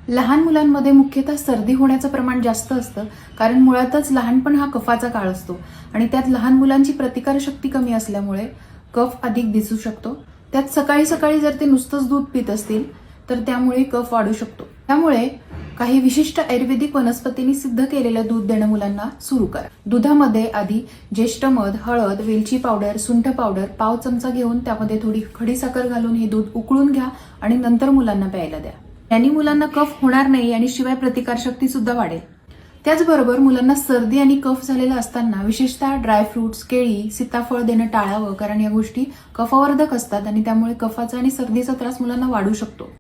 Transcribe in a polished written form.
लहान मुलांमध्ये मुख्यतः सर्दी होण्याचं प्रमाण जास्त असतं, कारण मुळातच लहानपण हा कफाचा काळ असतो आणि त्यात लहान मुलांची प्रतिकारशक्ती कमी असल्यामुळे कफ अधिक दिसू शकतो. त्यात सकाळी सकाळी जर ते नुसतंच दूध पित असतील तर त्यामुळे कफ वाढू शकतो. त्यामुळे काही विशिष्ट आयुर्वेदिक वनस्पतींनी सिद्ध केलेलं दूध देणं मुलांना सुरू करा. दुधामध्ये आधी ज्येष्ठ मध, हळद, वेलची पावडर, सुंठ पावडर पाव चमचा घेऊन त्यामध्ये थोडी खडीसाखर घालून हे दूध उकळून घ्या आणि नंतर मुलांना प्यायला द्या. यांनी मुलांना कफ होणार नाही आणि शिवाय प्रतिकारशक्ती सुद्धा वाढेल. त्याचबरोबर मुलांना सर्दी आणि कफ झालेला असताना विशेषतः ड्रायफ्रुट्स, केळी, सीताफळ देणं टाळावं, कारण या गोष्टी कफावर्धक असतात आणि त्यामुळे कफाचा आणि सर्दीचा त्रास मुलांना वाढू शकतो.